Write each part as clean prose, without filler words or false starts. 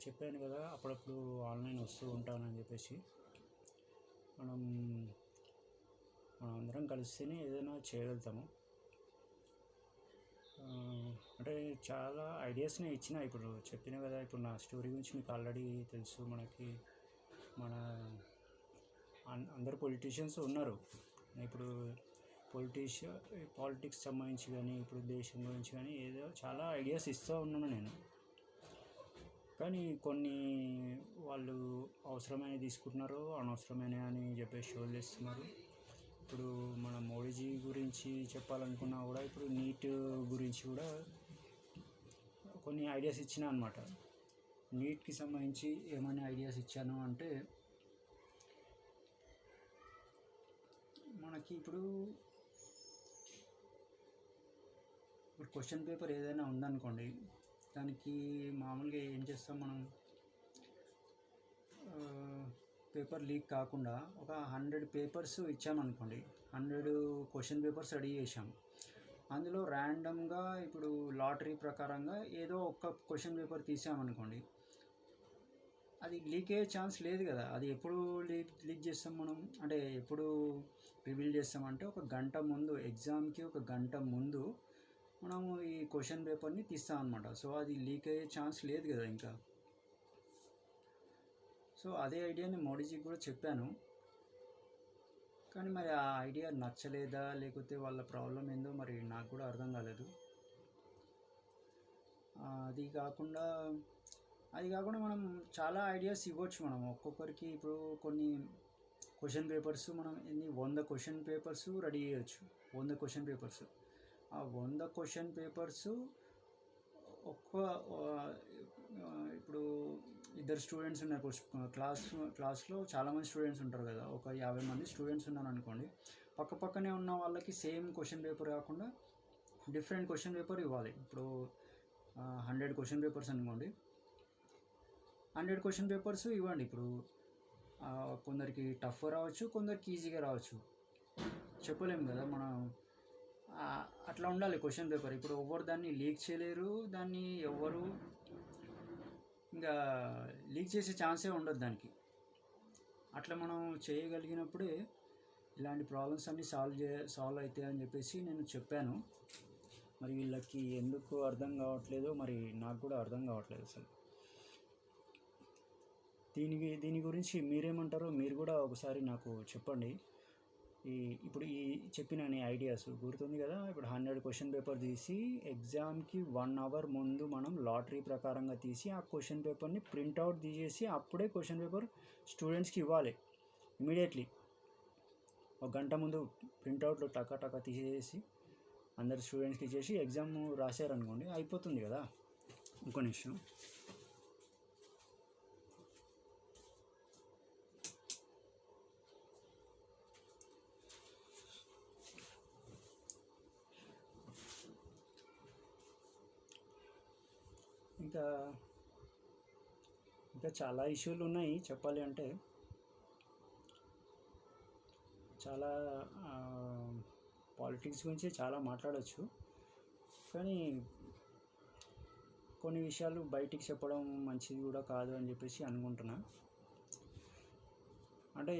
చెప్పాను కదా, అప్పుడప్పుడు ఆన్లైన్ వస్తూ ఉంటానని చెప్పేసి. మనం అందరం కలిస్తేనే ఏదైనా చేయగలుగుతాము. అంటే చాలా ఐడియాస్ని ఇచ్చిన, ఇప్పుడు చెప్పిన కదా. ఇప్పుడు నా స్టోరీ గురించి మీకు ఆల్రెడీ తెలుసు. మన అందరు పొలిటీషియన్స్ ఉన్నారు. ఇప్పుడు పాలిటిక్స్ సంబంధించి కానీ, ఇప్పుడు దేశం గురించి కానీ ఏదో చాలా ఐడియాస్ ఇస్తూ ఉన్నాను నేను. కానీ కొన్ని వాళ్ళు అవసరమైనవి తీసుకుంటున్నారు, అనవసరమైన అని చెప్పేసి వదిలేస్తున్నారు. ఇప్పుడు మన మోడీజీ గురించి చెప్పాలనుకున్నా కూడా, ఇప్పుడు నీట్ గురించి కూడా కొన్ని ఐడియాస్ ఇచ్చిన అనమాట. నీట్కి సంబంధించి ఏమైనా ఐడియాస్ ఇచ్చాను అంటే, మనకి ఇప్పుడు క్వశ్చన్ పేపర్ ఏదైనా ఉందనుకోండి, దానికి మామూలుగా ఏం చేస్తాం మనం, పేపర్ లీక్ కాకుండా ఒక 100 పేపర్స్ ఇచ్చామనుకోండి, 100 క్వశ్చన్ పేపర్స్ రెడీ చేసాం. అందులో ర్యాండమ్గా ఇప్పుడు లాటరీ ప్రకారంగా ఏదో ఒక్క క్వశ్చన్ పేపర్ తీసామనుకోండి, అది లీక్ అయ్యే ఛాన్స్ లేదు కదా. అది ఎప్పుడు లీక్ చేస్తాం మనం అంటే, ఎప్పుడు రివీల్ చేస్తామంటే ఒక గంట ముందు, ఎగ్జామ్కి ఒక గంట ముందు మనము ఈ క్వశ్చన్ పేపర్ని తీస్తాం అనమాట. సో అది లీక్ అయ్యే ఛాన్స్ లేదు కదా ఇంకా. సో అదే ఐడియాని మోడీజీకి కూడా చెప్పాను. కానీ మరి ఆ ఐడియా నచ్చలేదా, లేకపోతే వాళ్ళ ప్రాబ్లం ఏందో మరి నాకు కూడా అర్థం కాలేదు. అది కాకుండా మనం చాలా ఐడియాస్ ఇవ్వచ్చు. మనం ఒక్కొక్కరికి ఇప్పుడు కొన్ని క్వశ్చన్ పేపర్స్ మనం 100 క్వశ్చన్ పేపర్స్ రెడీ చేయొచ్చు. 100 క్వశ్చన్ పేపర్స్, ఆ 100 క్వశ్చన్ పేపర్స్ ఇప్పుడు ఇద్దరు స్టూడెంట్స్ ఉన్నారు. క్లాస్లో చాలామంది స్టూడెంట్స్ ఉంటారు కదా, ఒక 50 మంది స్టూడెంట్స్ ఉన్నారు అనుకోండి. పక్కనే ఉన్న వాళ్ళకి సేమ్ క్వశ్చన్ పేపర్ కాకుండా డిఫరెంట్ క్వశ్చన్ పేపర్ ఇవ్వాలి. ఇప్పుడు 100 క్వశ్చన్ పేపర్స్ అనుకోండి, 100 క్వశ్చన్ పేపర్స్ ఇవ్వండి. ఇప్పుడు కొందరికి టఫ్ రావచ్చు, కొందరికి ఈజీగా రావచ్చు, చెప్పలేము కదా మనం. అట్లా ఉండాలి క్వశ్చన్ పేపర్. ఇప్పుడు ఎవరు దాన్ని లీక్ చేయలేరు, దాన్ని ఎవరు ఇంకా లీక్ చేసే ఛాన్సే ఉండదు దానికి. అట్లా మనం చేయగలిగినప్పుడే ఇలాంటి ప్రాబ్లమ్స్ అన్నీ సాల్వ్ అవుతాయి అని చెప్పేసి నేను చెప్పాను. మరి వీళ్ళకి ఎందుకు అర్థం కావట్లేదో మరి నాకు కూడా అర్థం కావట్లేదు అసలు. దీని గురించి మీరేమంటారో మీరు కూడా ఒకసారి నాకు చెప్పండి. ఇప్పుడు చెప్పిన ఐడియాస్ గుర్తుంది కదా. ఇప్పుడు 100 క్వశ్చన్ పేపర్ తీసి ఎగ్జామ్కి 1 అవర్ ముందు మనం లాటరీ ప్రకారంగా తీసి ఆ క్వశ్చన్ పేపర్ని ప్రింట్అవుట్ తీసేసి అప్పుడే క్వశ్చన్ పేపర్ స్టూడెంట్స్కి ఇవ్వాలి. ఇమీడియట్లీ ఒక గంట ముందు ప్రింట్అవుట్లో టకా తీసేసి అందరు స్టూడెంట్స్కి ఇచ్చేసి ఎగ్జామ్ రాశారనుకోండి, అయిపోతుంది కదా. ఇంకో నిమిషం. ఇంకా చాలా ఇష్యూలు ఉన్నాయి చెప్పాలి అంటే. చాలా పాలిటిక్స్ గురించి చాలా మాట్లాడవచ్చు, కానీ కొన్ని విషయాలు బయటికి చెప్పడం మంచిది కూడా కాదు అని చెప్పేసి అనుకుంటున్నా. అంటే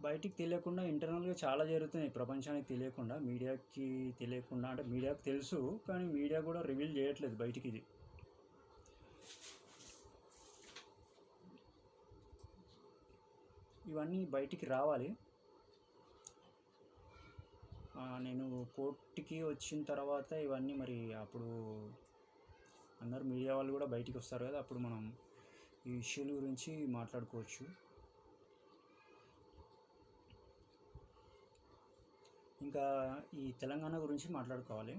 బయటికి తెలియకుండా ఇంటర్నల్గా చాలా జరుగుతున్నాయి ప్రపంచానికి తెలియకుండా, మీడియాకి తెలియకుండా. అంటే మీడియాకి తెలుసు, కానీ మీడియా కూడా రివీల్ చేయట్లేదు బయటికి. ఇది ఇవన్నీ బయటికి రావాలి. నేను కోర్టుకి వచ్చిన తర్వాత ఇవన్నీ మరి అప్పుడు అందరు మీడియా వాళ్ళు కూడా బయటికి వస్తారు కదా, అప్పుడు మనం ఈ ఇష్యూల గురించి మాట్లాడుకోవచ్చు. ఇంకా ఈ తెలంగాణ గురించి మాట్లాడుకోవాలి.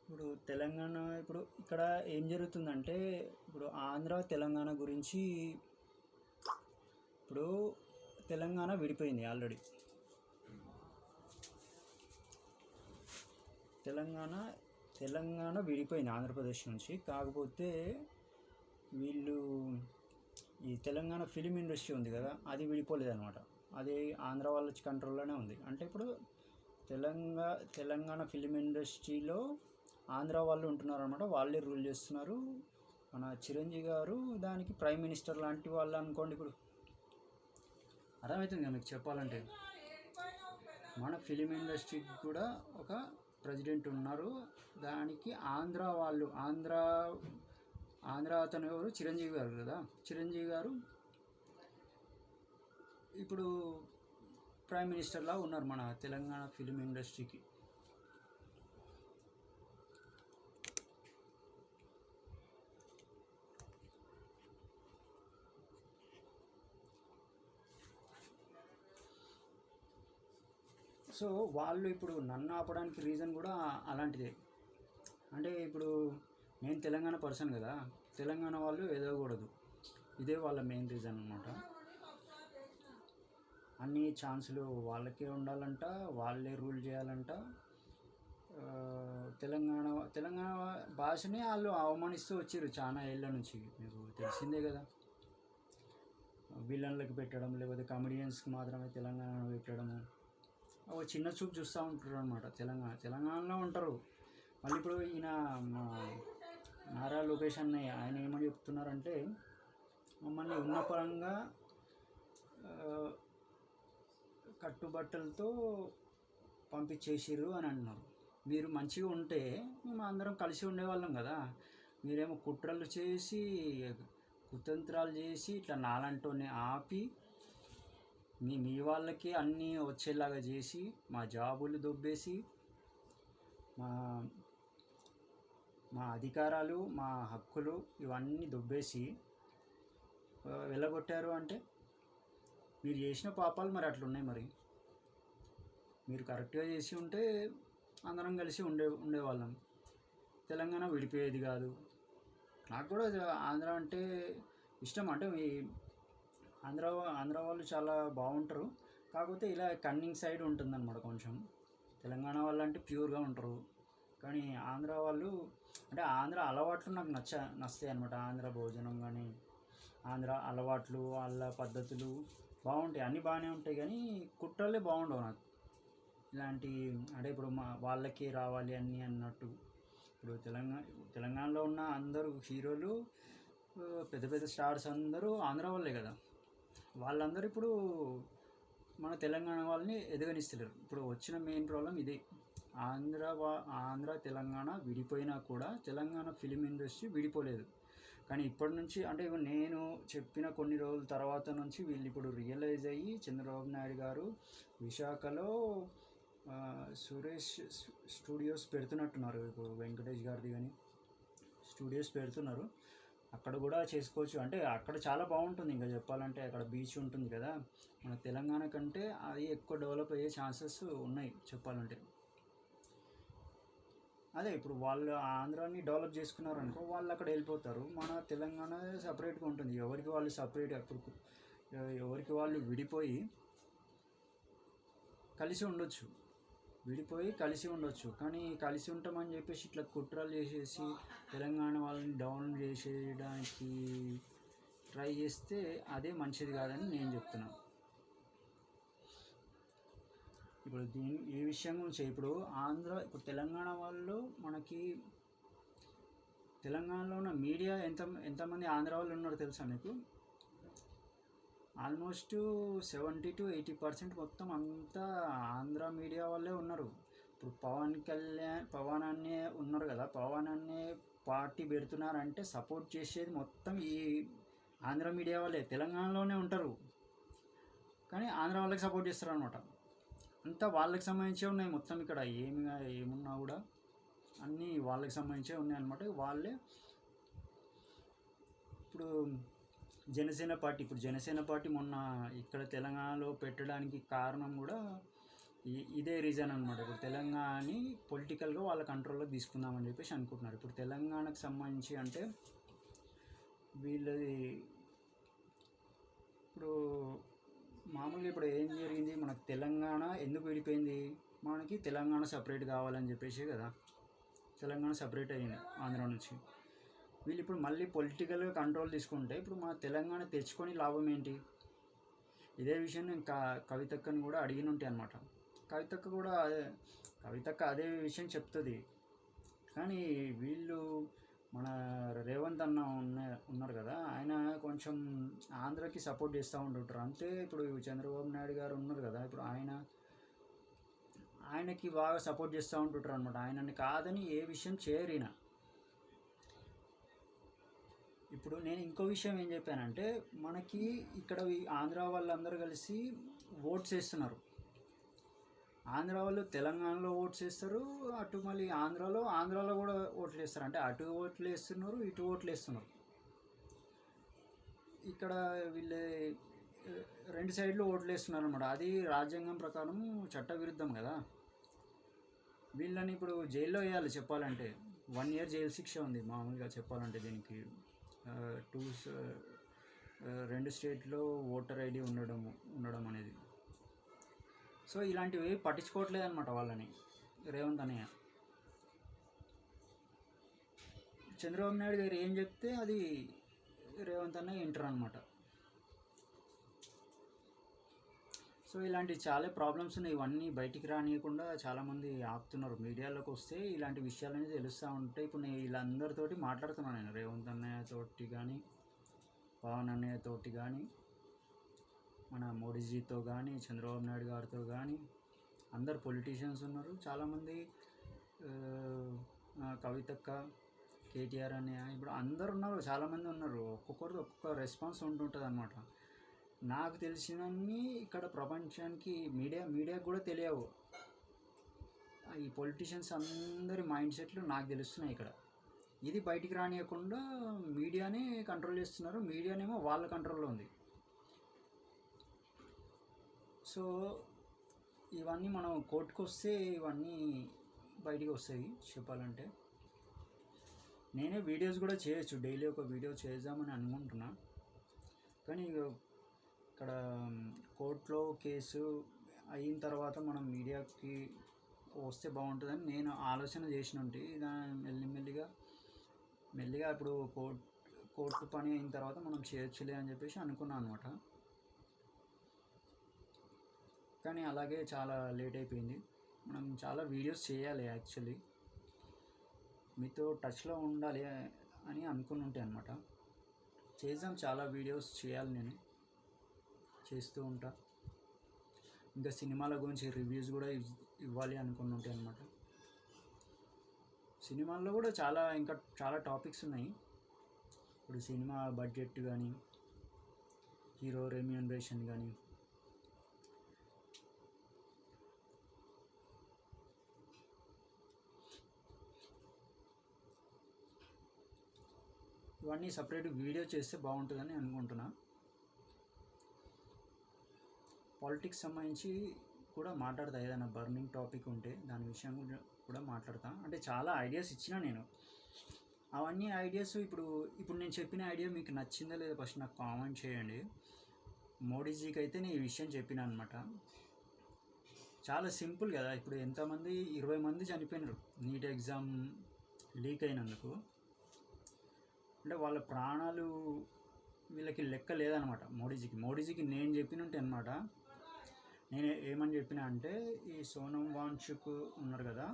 ఇప్పుడు తెలంగాణ, ఇప్పుడు ఇక్కడ ఏం జరుగుతుందంటే, ఇప్పుడు ఆంధ్ర తెలంగాణ గురించి, ఇప్పుడు తెలంగాణ విడిపోయింది ఆల్రెడీ. తెలంగాణ విడిపోయింది ఆంధ్రప్రదేశ్ నుంచి. కాకపోతే వీళ్ళు ఈ తెలంగాణ ఫిలిం ఇండస్ట్రీ ఉంది కదా, అది విడిపోలేదు అనమాట. అది ఆంధ్ర వాళ్ళ కంట్రోల్లోనే ఉంది. అంటే ఇప్పుడు తెలంగాణ ఫిలిం ఇండస్ట్రీలో ఆంధ్ర వాళ్ళు ఉంటున్నారు అనమాట, వాళ్ళే రూల్ చేస్తున్నారు. మన చిరంజీవి గారు దానికి ప్రైమ్ మినిస్టర్ లాంటి వాళ్ళు అనుకోండి. ఇప్పుడు అర్థమవుతుంది కదా మీకు చెప్పాలంటే. మన ఫిలిం ఇండస్ట్రీకి కూడా ఒక ప్రెసిడెంట్ ఉన్నారు. దానికి ఆంధ్ర అతను ఎవరు, చిరంజీవి గారు కదా. చిరంజీవి గారు ఇప్పుడు ప్రైమ్ మినిస్టర్లా ఉన్నారు మన తెలంగాణ ఫిలిం ఇండస్ట్రీకి. సో వాళ్ళు ఇప్పుడు నన్ను ఆపడానికి రీజన్ కూడా అలాంటిదే. అంటే ఇప్పుడు నేను తెలంగాణ పర్సన్ కదా, తెలంగాణ వాళ్ళు ఎదగకూడదు, ఇదే వాళ్ళ మెయిన్ రీజన్ అనమాట. అన్ని ఛాన్సులు వాళ్ళకే ఉండాలంట, వాళ్ళే రూల్ చేయాలంట. తెలంగాణ తెలంగాణ భాషని వాళ్ళు అవమానిస్తూ వచ్చారు చాలా ఏళ్ళ నుంచి, మీకు తెలిసిందే కదా. విలన్లకి పెట్టడం, లేకపోతే కామెడియన్స్కి మాత్రమే తెలంగాణ పెట్టడము, ఒక చిన్న చూపు చూస్తూ ఉంటారు అనమాట. తెలంగాణలో ఉంటారు. మళ్ళీ ఇప్పుడు ఈయన నారా లోకేష్ అన్నయ్య ఆయన ఏమని చెప్తున్నారంటే, మమ్మల్ని ఉన్న పరంగా కట్టుబట్టలతో పంపించేసిర్రు అని అంటున్నారు. మీరు మంచిగా ఉంటే మేము అందరం కలిసి ఉండేవాళ్ళం కదా. మీరేమో కుట్రలు చేసి, కుతంత్రాలు చేసి, ఇట్లా నాలంటోనే ఆపి మీ వాళ్ళకి అన్నీ వచ్చేలాగా చేసి, మా జాబులు దొబ్బేసి, మా మా అధికారాలు, మా హక్కులు ఇవన్నీ దొబ్బేసి వెళ్ళగొట్టారు. అంటే మీరు చేసిన పాపాలు మరి అట్లున్నాయి. మరి మీరు కరెక్ట్గా చేసి ఉంటే అందరం కలిసి ఉండేవాళ్ళం, తెలంగాణ విడిపోయేది కాదు. నాకు కూడా ఆంధ్ర అంటే ఇష్టం. అంటే ఆంధ్ర వాళ్ళు చాలా బాగుంటారు. కాకపోతే ఇలా కన్నింగ్ సైడ్ ఉంటుందన్నమాట కొంచెం. తెలంగాణ వాళ్ళు అంటే ప్యూర్గా ఉంటారు, కానీ ఆంధ్ర వాళ్ళు అంటే ఆంధ్ర అలవాట్లు నాకు నచ్చాయి అనమాట. ఆంధ్ర భోజనం కానీ, ఆంధ్ర అలవాట్లు, వాళ్ళ పద్ధతులు బాగుంటాయి, అన్నీ బాగానే ఉంటాయి. కానీ కుట్రలే బాగుండవు నాకు. ఇలాంటి అంటే ఇప్పుడు వాళ్ళకి రావాలి అన్నీ అన్నట్టు. ఇప్పుడు తెలంగాణలో ఉన్న అందరూ హీరోలు, పెద్ద పెద్ద స్టార్స్ అందరూ ఆంధ్ర వాళ్ళే కదా. వాళ్ళందరూ ఇప్పుడు మన తెలంగాణ వాళ్ళని ఎదగనిస్తలేరు. ఇప్పుడు వచ్చిన మెయిన్ ప్రాబ్లం ఇదే. ఆంధ్ర తెలంగాణ విడిపోయినా కూడా తెలంగాణ ఫిలిం ఇండస్ట్రీ విడిపోలేదు. కానీ ఇప్పటి నుంచి అంటే నేను చెప్పిన కొన్ని రోజుల తర్వాత నుంచి వీళ్ళు ఇప్పుడు రియలైజ్ అయ్యి, చంద్రబాబు నాయుడు గారు విశాఖలో సురేష్ స్టూడియోస్ పెడుతున్నట్టున్నారు. ఇప్పుడు వెంకటేష్ గారిది కానీ స్టూడియోస్ పెడుతున్నారు. అక్కడ కూడా చేసుకోవచ్చు. అంటే అక్కడ చాలా బాగుంటుంది. ఇంకా చెప్పాలంటే అక్కడ బీచ్ ఉంటుంది కదా. మన తెలంగాణ కంటే అది ఎక్కువ డెవలప్ అయ్యే ఛాన్సెస్ ఉన్నాయి చెప్పాలంటే. అదే ఇప్పుడు వాళ్ళు ఆంధ్రాని డెవలప్ చేసుకున్నారు అనుకో, వాళ్ళు అక్కడ వెళ్ళిపోతారు. మన తెలంగాణ సపరేట్గా ఉంటుంది. ఎవరికి వాళ్ళు సపరేట్, అప్పుడు ఎవరికి వాళ్ళు విడిపోయి కలిసి ఉండొచ్చు. కానీ కలిసి ఉంటామని చెప్పేసి ఇట్లా కుట్రలు చేసేసి తెలంగాణ వాళ్ళని డౌన్ చేసేయడానికి ట్రై చేస్తే అదే మంచిది కాదని నేను చెప్తున్నాను. ఇప్పుడు ఈ విషయం గురించి ఇప్పుడు తెలంగాణ వాళ్ళు మనకి తెలంగాణలో ఉన్న మీడియా ఎంతమంది ఆంధ్ర వాళ్ళు ఉన్నారో తెలుసా మీకు? ఆల్మోస్ట్ 70-80% మొత్తం అంతా ఆంధ్ర మీడియా వాళ్ళే ఉన్నారు. ఇప్పుడు పవన్ అన్నే ఉన్నారు కదా, పవన్ అన్నే పార్టీ పెడుతున్నారంటే సపోర్ట్ చేసేది మొత్తం ఈ ఆంధ్ర మీడియా వాళ్ళే. తెలంగాణలోనే ఉంటారు కానీ ఆంధ్ర వాళ్ళకి సపోర్ట్ చేస్తారు అనమాట. అంతా వాళ్ళకి సంబంధించే ఉన్నాయి మొత్తం. ఇక్కడ ఏమున్నా కూడా అన్నీ వాళ్ళకి సంబంధించే ఉన్నాయి అనమాట. వాళ్ళే ఇప్పుడు జనసేన పార్టీ మొన్న ఇక్కడ తెలంగాణలో పెట్టడానికి కారణం కూడా ఇదే రీజన్ అనమాట. ఇప్పుడు తెలంగాణని పొలిటికల్గా వాళ్ళ కంట్రోల్లోకి తీసుకుందామని చెప్పేసి అనుకుంటున్నారు. ఇప్పుడు తెలంగాణకు సంబంధించి అంటే వీళ్ళది ఇప్పుడు మామూలుగా ఇప్పుడు ఏం జరిగింది, మనకు తెలంగాణ ఎందుకు విడిపోయింది? మనకి తెలంగాణ సపరేట్ కావాలని చెప్పేసి కదా తెలంగాణ సపరేట్ అయ్యింది ఆంధ్ర నుంచి. వీళ్ళు ఇప్పుడు మళ్ళీ పొలిటికల్గా కంట్రోల్ తీసుకుంటే ఇప్పుడు మన తెలంగాణ తెచ్చుకొని లాభం ఏంటి? ఇదే విషయం నేను కవితక్కని కూడా అడిగిన ఉంటాయి అనమాట. కవితక్క అదే విషయం చెప్తుంది. కానీ వీళ్ళు మన రేవంత్ అన్న ఉన్నారు కదా, ఆయన కొంచెం ఆంధ్రాకి సపోర్ట్ చేస్తూ ఉంటుంటారు. అంతే ఇప్పుడు చంద్రబాబు నాయుడు గారు ఉన్నారు కదా, ఇప్పుడు ఆయనకి బాగా సపోర్ట్ చేస్తూ ఉంటుంటారు అనమాట. ఆయనని కాదని ఏ విషయం చేయరు. ఇప్పుడు నేను ఇంకో విషయం ఏం చెప్పానంటే, మనకి ఇక్కడ ఆంధ్ర వాళ్ళందరూ కలిసి ఓట్స్ వేస్తున్నారు. ఆంధ్ర వాళ్ళు తెలంగాణలో ఓట్స్ వేస్తారు, అటు మళ్ళీ ఆంధ్రాలో కూడా ఓట్లు వేస్తారు. అంటే అటు ఓట్లు వేస్తున్నారు, ఇటు ఓట్లు వేస్తున్నారు. ఇక్కడ వీళ్ళే రెండు సైడ్లు ఓట్లు వేస్తున్నారు అనమాట. అది రాజ్యాంగం ప్రకారం చట్టవిరుద్ధం కదా. వీళ్ళని ఇప్పుడు జైల్లో వేయాలి చెప్పాలంటే. 1 year జైలు శిక్ష ఉంది మామూలుగా చెప్పాలంటే దీనికి. రెండు స్టేట్లో ఓటర్ ఐడి ఉండడం అనేది. సో ఇలాంటివి పట్టించుకోవట్లేదు అనమాట వాళ్ళని రేవంత్ అన్నయ్య. చంద్రబాబు నాయుడు గారు ఏం చెప్తే అది రేవంత్ అన్నయ్య వింటారు అనమాట. సో ఇలాంటి చాలా ప్రాబ్లమ్స్ ఉన్నాయి. ఇవన్నీ బయటికి రానియకుండా చాలామంది ఆపుతున్నారు. మీడియాలోకి వస్తే ఇలాంటి విషయాలన్నీ తెలుస్తూ ఉంటాయి. ఇప్పుడు నేను వీళ్ళందరితోటి మాట్లాడుతున్నాను, నేను రేవంత్ అన్నయ్యతోటి కానీ, పవన్ అన్నయ్యతోటి కానీ, మన మోడీజీతో కానీ, చంద్రబాబు నాయుడు గారితో కానీ, అందరు పొలిటీషియన్స్ ఉన్నారు చాలామంది. కవితక్క, కేటీఆర్ అన్నయ్య, ఇప్పుడు అందరు ఉన్నారు, చాలామంది ఉన్నారు. ఒక్కొక్కరిది ఒక్కొక్క రెస్పాన్స్ ఉంటుంటుంది అనమాట. నాకు తెలిసినన్ని ఇక్కడ ప్రపంచానికి మీడియాకు కూడా తెలియవు. ఈ పొలిటీషియన్స్ అందరి మైండ్ సెట్లు నాకు తెలుస్తున్నాయి ఇక్కడ. ఇది బయటికి రానియకుండా మీడియానే కంట్రోల్ చేస్తున్నారు. మీడియానేమో వాళ్ళ కంట్రోల్లో ఉంది. సో ఇవన్నీ మనం కోర్టుకు వస్తే ఇవన్నీ బయటికి వస్తాయి చెప్పాలంటే. నేనే వీడియోస్ కూడా చేయొచ్చు, డైలీ ఒక వీడియో చేద్దామని అనుకుంటున్నా. కానీ ఇక్కడ కోర్టులో కేసు అయిన తర్వాత మనం మీడియాకి వస్తే బాగుంటుందని నేను ఆలోచన చేసినట్టు. మెల్లిగా ఇప్పుడు కోర్టు పని అయిన తర్వాత మనం చేయొచ్చులే అని చెప్పేసి అనుకున్నాను అనమాట. కానీ అలాగే చాలా లేట్ అయిపోయింది. మనం చాలా వీడియోస్ చేయాలి యాక్చువల్లీ. మీతో టచ్లో ఉండాలి అని అనుకుని ఉంటే అనమాట. చేద్దాం, చాలా వీడియోస్ చేయాలి, నేను చేస్తూ ఉంటా. ఇంకా సినిమాల గురించి రివ్యూస్ కూడా ఇవ్వాలి అనుకుని ఉంటాయి అనమాట. సినిమాల్లో కూడా ఇంకా చాలా టాపిక్స్ ఉన్నాయి. ఇప్పుడు సినిమా బడ్జెట్ కానీ, హీరో రెమ్యూనరేషన్ కానీ, ఇవన్నీ సపరేట్ వీడియో చేస్తే బాగుంటుందని అనుకుంటున్నా. పాలిటిక్స్ సంబంధించి కూడా మాట్లాడతా, ఏదైనా బర్నింగ్ టాపిక్ ఉంటే దాని విషయం కూడా మాట్లాడతా. అంటే చాలా ఐడియాస్ ఇచ్చిన నేను. అవన్నీ ఐడియాస్ ఇప్పుడు నేను చెప్పిన ఐడియా మీకు నచ్చిందా లేదా ఫస్ట్ నాకు కామెంట్ చేయండి. మోడీజీకి అయితే నేను ఈ విషయం చెప్పిన అనమాట. చాలా సింపుల్ కదా. ఇప్పుడు ఎంతమంది 20 మంది చనిపోయినారు నీట్ ఎగ్జామ్ లీక్ అయినందుకు. అంటే వాళ్ళ ప్రాణాలు వీళ్ళకి లెక్క లేదనమాట మోడీజీకి నేను చెప్పినట్టు అనమాట. నేను ఏమని చెప్పిన అంటే, ఈ సోనం వాంగ్చుక్ ఉన్నారు కదా,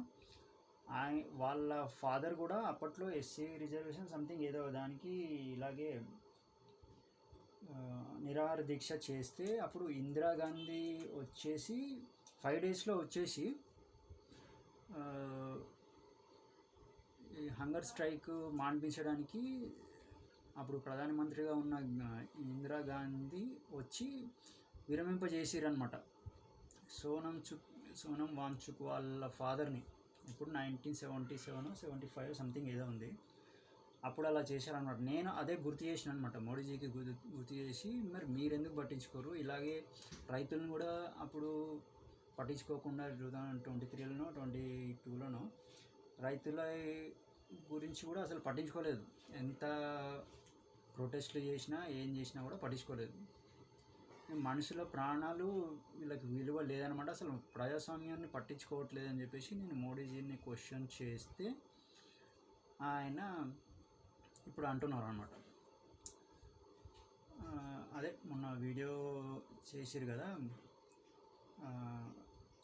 వాళ్ళ ఫాదర్ కూడా అప్పట్లో ఎస్సీ రిజర్వేషన్ సంథింగ్ ఏదో దానికి ఇలాగే నిరాహార దీక్ష చేస్తే అప్పుడు ఇందిరాగాంధీ వచ్చేసి 5 daysలో వచ్చేసి ఈ హంగర్ స్ట్రైక్ మాన్పించడానికి అప్పుడు ప్రధానమంత్రిగా ఉన్న ఇందిరాగాంధీ వచ్చి విరమింపజేసిరనమాట సోనం వాంగ్చుక్ వాళ్ళ ఫాదర్ని. ఇప్పుడు 1977 75 సంథింగ్ ఏదో ఉంది. అప్పుడు అలా చేశారనమాట. నేను అదే గుర్తు చేసిన అనమాట మోడీజీకి గుర్తు చేసి, మరి మీరెందుకు పట్టించుకోరు? ఇలాగే రైతులను కూడా అప్పుడు పట్టించుకోకుండా 2023లోనో 2022లోనో రైతుల గురించి కూడా అసలు పట్టించుకోలేదు. ఎంత ప్రొటెస్ట్లు చేసినా ఏం చేసినా కూడా పట్టించుకోలేదు. మనుషుల ప్రాణాలు వీళ్ళకి విలువ లేదనమాట. అసలు ప్రజాస్వామ్యాన్ని పట్టించుకోవట్లేదని చెప్పేసి నేను మోడీజీని క్వశ్చన్ చేస్తే ఆయన ఇప్పుడు అంటున్నారు అనమాట. అదే మొన్న వీడియో చేసిరు కదా,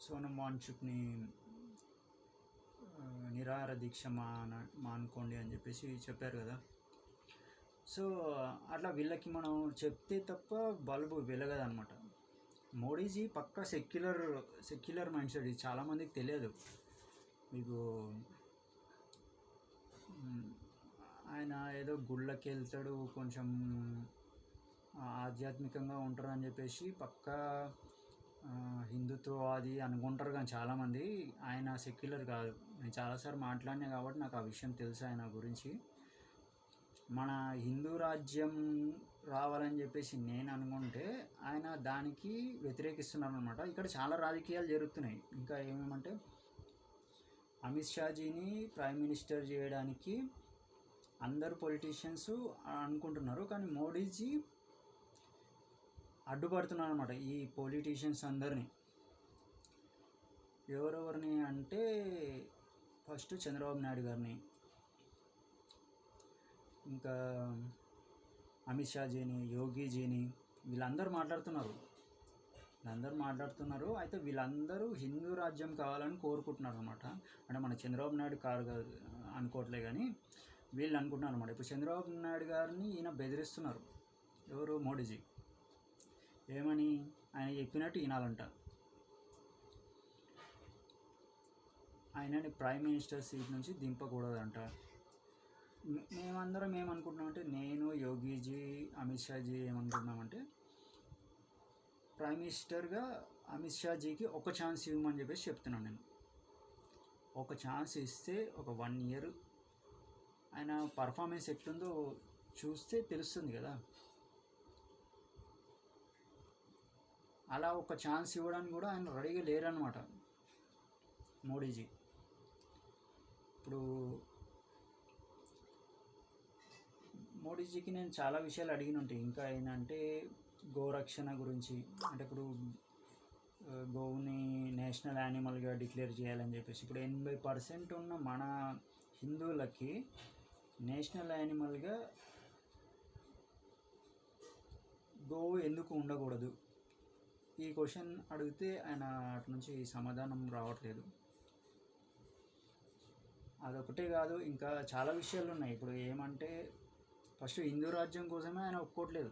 సోనం వాంగ్చుక్ని నిరాహార దీక్ష మానుకోండి అని చెప్పేసి చెప్పారు కదా. సో అట్లా వీళ్ళకి మనం చెప్తే తప్ప బల్బు వెలగదనమాట. మోడీజీ పక్కా సెక్యులర్ మైండ్ సెట్. ఇది చాలామందికి తెలియదు. మీకు ఆయన ఏదో గుళ్ళకి వెళ్తాడు, కొంచెం ఆధ్యాత్మికంగా ఉంటారు అని చెప్పేసి పక్కా హిందుత్వవాది అనుకుంటారు, కానీ చాలామంది ఆయన సెక్యులర్ కాదు. నేను చాలాసార్లు మాట్లాడినా కాబట్టి నాకు ఆ విషయం తెలుసు ఆయన గురించి. మన హిందూ రాజ్యం రావాలని చెప్పేసి నేను అనుకుంటే ఆయన దానికి వ్యతిరేకిస్తున్నారు అనమాట. ఇక్కడ చాలా రాజకీయాలు జరుగుతున్నాయి. ఇంకా ఏమేమంటే అమిత్ షాజీని ప్రైమ్ మినిస్టర్ చేయడానికి అందరు పొలిటీషియన్స్ అనుకుంటున్నారు, కానీ మోడీజీ అడ్డుపడుతున్నారు అనమాట ఈ పొలిటీషియన్స్ అందరినీ. ఎవరెవరిని అంటే ఫస్ట్ చంద్రబాబు నాయుడు గారిని, ఇంకా అమిత్ షాజీని, యోగీజీని, వీళ్ళందరూ మాట్లాడుతున్నారు. అయితే వీళ్ళందరూ హిందూ రాజ్యం కావాలని కోరుకుంటున్నారు అనమాట. అంటే మన చంద్రబాబు నాయుడు కాదు అనుకోవట్లే, కానీ వీళ్ళు అనుకుంటున్నారు అనమాట. ఇప్పుడు చంద్రబాబు నాయుడు గారిని ఈయన బెదిరిస్తున్నారు. ఎవరు? మోడీజీ. ఏమని? ఆయన చెప్పినట్టు వినాలంట. ఆయనని ప్రైమ్ మినిస్టర్ సీట్ నుంచి దింపకూడదంట. మేమందరం ఏమనుకుంటున్నామంటే, నేను, యోగీజీ, అమిత్ షాజీ ఏమనుకుంటున్నామంటే, ప్రైమ్ మినిస్టర్గా అమిత్ షాజీకి ఒక ఛాన్స్ ఇవ్వమని చెప్పేసి చెప్తున్నాను నేను. ఒక ఛాన్స్ ఇస్తే ఒక 1 year ఆయన పర్ఫార్మెన్స్ ఎట్లుందో చూస్తే తెలుస్తుంది కదా. అలా ఒక ఛాన్స్ ఇవ్వడానికి కూడా ఆయన రెడీగా లేరనమాట మోడీజీ. ఇప్పుడు మోడీజీకి నేను చాలా విషయాలు అడిగిన ఉంటాయి. ఇంకా ఏంటంటే గోరక్షణ గురించి. అంటే ఇప్పుడు గోవుని నేషనల్ యానిమల్గా డిక్లేర్ చేయాలని చెప్పేసి, ఇప్పుడు 80% ఉన్న మన హిందువులకి నేషనల్ యానిమల్గా గోవు ఎందుకు ఉండకూడదు? ఈ క్వశ్చన్ అడిగితే ఆయన అటు నుంచి సమాధానం రావట్లేదు. అదొకటే కాదు, ఇంకా చాలా విషయాలు ఉన్నాయి. ఇప్పుడు ఏమంటే ఫస్ట్ హిందూ రాజ్యం కోసమే ఆయన ఒప్పుకోవట్లేదు.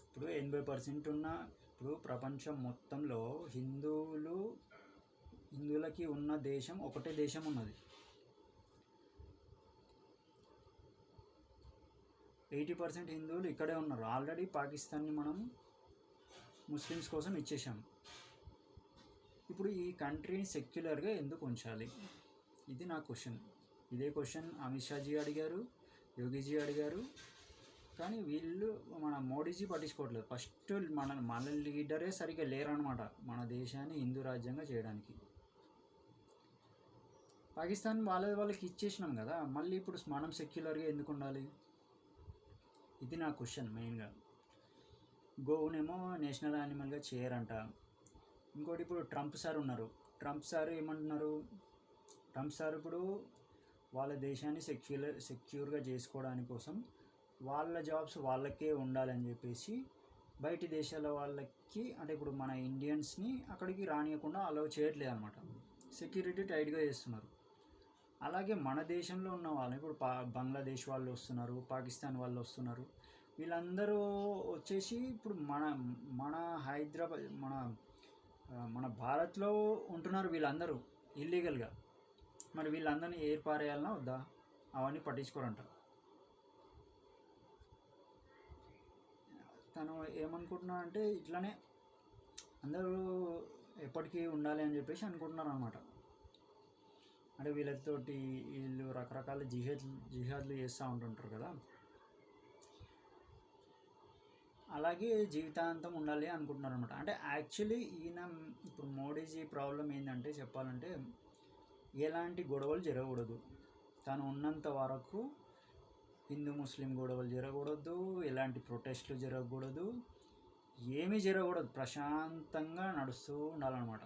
ఇప్పుడు 80% ఉన్న, ఇప్పుడు ప్రపంచం మొత్తంలో హిందువులకి ఉన్న దేశం ఒకటే దేశం ఉన్నది. 80% హిందువులు ఇక్కడే ఉన్నారు. ఆల్రెడీ పాకిస్తాన్ని మనం ముస్లిమ్స్ కోసం ఇచ్చేసాం. ఇప్పుడు ఈ కంట్రీని సెక్యులర్గా ఎందుకు ఉంచాలి? ఇది నా క్వశ్చన్. ఇదే క్వశ్చన్ అమిత్ షాజీ అడిగారు, యోగీజీ అడిగారు, కానీ వీళ్ళు మన మోడీజీ పట్టించుకోవట్లేదు. ఫస్ట్ మన లీడరే సరిగ్గా లేరనమాట మన దేశాన్ని హిందూ రాజ్యంగా చేయడానికి. పాకిస్తాన్ వాళ్ళకి ఇచ్చేసినాం కదా, మళ్ళీ ఇప్పుడు మనం సెక్యులర్గా ఎందుకు ఉండాలి? ఇది నా క్వశ్చన్ మెయిన్గా. గోవునేమో నేషనల్ యానిమల్గా చేయరంట. ఇంకోటి, ఇప్పుడు ట్రంప్ సార్ ఉన్నారు. ట్రంప్ సార్ ఏమంటున్నారు? ట్రంప్ సార్ ఇప్పుడు వాళ్ళ దేశాన్ని సెక్యూర్గా చేసుకోవడానికి కోసం వాళ్ళ జాబ్స్ వాళ్ళకే ఉండాలని చెప్పేసి బయటి దేశాల వాళ్ళకి, అంటే ఇప్పుడు మన ఇండియన్స్ని అక్కడికి రానియకుండా అలౌ చేయట్లేదు అనమాట. సెక్యూరిటీ టైట్గా చేస్తున్నారు. అలాగే మన దేశంలో ఉన్న వాళ్ళు ఇప్పుడు బంగ్లాదేశ్ వాళ్ళు వస్తున్నారు, పాకిస్తాన్ వాళ్ళు వస్తున్నారు. వీళ్ళందరూ వచ్చేసి ఇప్పుడు మన హైదరాబాద్ మన భారత్లో ఉంటున్నారు వీళ్ళందరూ ఇల్లీగల్గా. మరి వీళ్ళందరినీ ఏర్పారేయాలన్నా వద్దా? అవన్నీ పట్టించుకోరంట. తను ఏమనుకుంటున్నా అంటే ఇట్లానే అందరూ ఎప్పటికీ ఉండాలి అని చెప్పేసి అనుకుంటున్నారు అనమాట. అంటే వీళ్ళు రకరకాల జిహాద్లు చేస్తూ ఉంటుంటారు కదా, అలాగే జీవితాంతం ఉండాలి అనుకుంటున్నారు అనమాట. అంటే యాక్చువల్లీ ఇప్పుడు మోడీజీ ప్రాబ్లం ఏంటంటే, చెప్పాలంటే ఎలాంటి గొడవలు జరగకూడదు. తను ఉన్నంత వరకు హిందూ ముస్లిం గొడవలు జరగకూడదు, ఎలాంటి ప్రొటెస్ట్లు జరగకూడదు, ఏమీ జరగకూడదు. ప్రశాంతంగా నడుస్తూ ఉండాలన్నమాట.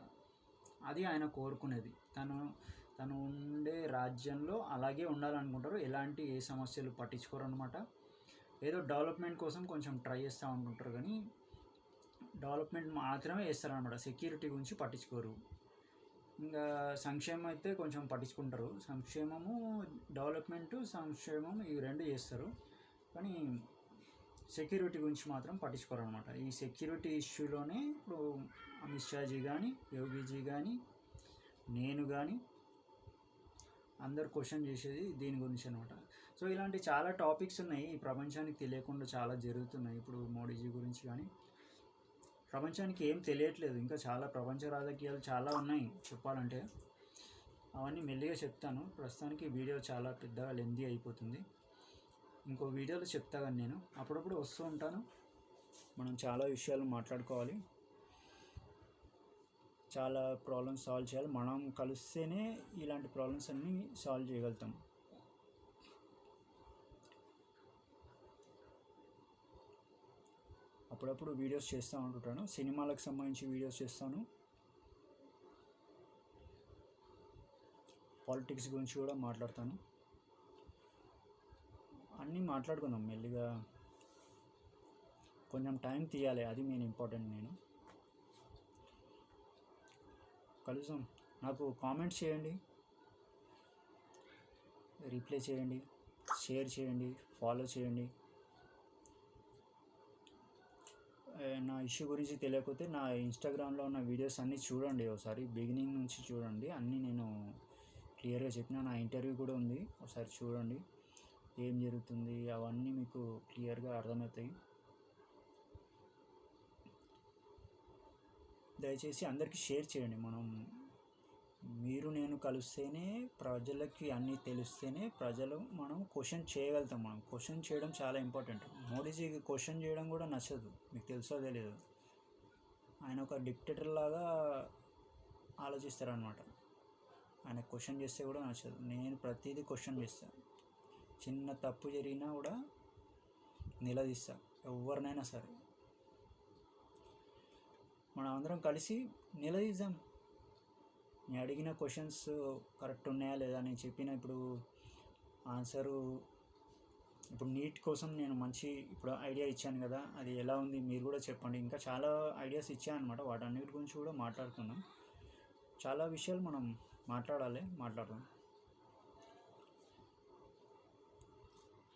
అది ఆయన కోరుకునేది. తను ఉండే రాజ్యంలో అలాగే ఉండాలనుకుంటారు. ఏ సమస్యలు పట్టించుకోరు అనమాట. ఏదో డెవలప్మెంట్ కోసం కొంచెం ట్రై చేస్తూ ఉంటుంటారు, కానీ డెవలప్మెంట్ మాత్రమే చేస్తారనమాట. సెక్యూరిటీ గురించి పట్టించుకోరు. ఇంకా సంక్షేమం అయితే కొంచెం పట్టించుకుంటారు. సంక్షేమము, డెవలప్మెంటు, సంక్షేమం ఇవి 2 చేస్తారు. కానీ సెక్యూరిటీ గురించి మాత్రం పట్టించుకోరు అనమాట. ఈ సెక్యూరిటీ ఇష్యూలోనే ఇప్పుడు అమిత్ షాజీ కానీ, యోగీజీ కానీ, నేను కానీ అందరు క్వశ్చన్ చేసేది దీని గురించి అనమాట. సో ఇలాంటి చాలా టాపిక్స్ ఉన్నాయి ఈ ప్రపంచానికి తెలియకుండా చాలా జరుగుతున్నాయి. ఇప్పుడు మోడీజీ గురించి కానీ ప్రపంచానికి ఏం తెలియట్లేదు. ఇంకా చాలా ప్రపంచ రాజకీయాలు చాలా ఉన్నాయి చెప్పాలంటే. అవన్నీ మెల్లిగా చెప్తాను. ప్రస్తుతానికి వీడియో చాలా పెద్దగా లెందీ అయిపోతుంది. ఇంకో వీడియోలో చెప్తా కానీ నేను అప్పుడప్పుడు వస్తూ ఉంటాను. మనం చాలా విషయాలు మాట్లాడుకోవాలి, చాలా ప్రాబ్లమ్స్ సాల్వ్ చేయాలి. మనం కలిస్తేనే ఇలాంటి ప్రాబ్లమ్స్ అన్నీ సాల్వ్ చేయగలుగుతాం. అప్పుడప్పుడు వీడియోస్ చేస్తూ ఉంటుంటాను. సినిమాలకు సంబంధించి వీడియోస్ చేస్తాను, పాలిటిక్స్ గురించి కూడా మాట్లాడతాను. అన్నీ మాట్లాడుకుందాం మెల్లిగా. కొంచెం టైం తీయాలి, అది మెయిన్ ఇంపార్టెంట్. నేను కలుద్దాం. నాకు కామెంట్స్ చేయండి, రిప్లై చేయండి, షేర్ చేయండి, ఫాలో చేయండి. నా ఇష్యూ గురించి తెలియకపోతే నా ఇన్స్టాగ్రామ్లో ఉన్న వీడియోస్ అన్నీ చూడండి ఒకసారి, బిగినింగ్ నుంచి చూడండి. అన్నీ నేను క్లియర్గా చెప్పిన. నా ఇంటర్వ్యూ కూడా ఉంది, ఒకసారి చూడండి. ఏం జరుగుతుంది అవన్నీ మీకు క్లియర్గా అర్థమవుతాయి. దయచేసి అందరికీ షేర్ చేయండి. మీరు నేను కలిస్తేనే ప్రజలకి అన్నీ తెలిస్తేనే మనం క్వశ్చన్ చేయగలుగుతాం. మనం క్వశ్చన్ చేయడం చాలా ఇంపార్టెంట్. మోడీజీకి క్వశ్చన్ చేయడం కూడా నచ్చదు, మీకు తెలుసో తెలియదు. ఆయన ఒక డిక్టేటర్ లాగా ఆలోచిస్తారనమాట. ఆయన క్వశ్చన్ చేస్తే కూడా నచ్చదు. నేను ప్రతిదీ క్వశ్చన్ చేస్తాను. చిన్న తప్పు జరిగినా కూడా నిలదీస్తా, ఎవరినైనా సరే. మనం అందరం కలిసి నిలదీద్దాం. నేను అడిగిన క్వశ్చన్స్ కరెక్ట్ ఉన్నాయా లేదా, నేను చెప్పిన ఇప్పుడు ఆన్సరు, ఇప్పుడు నీట్ కోసం నేను ఇప్పుడు ఐడియా ఇచ్చాను కదా, అది ఎలా ఉంది మీరు కూడా చెప్పండి. ఇంకా చాలా ఐడియాస్ ఇచ్చాను అనమాట. వాటన్నిటి గురించి కూడా మాట్లాడుకుందాం. చాలా విషయాలు మనం మాట్లాడాలి, మాట్లాడదాం.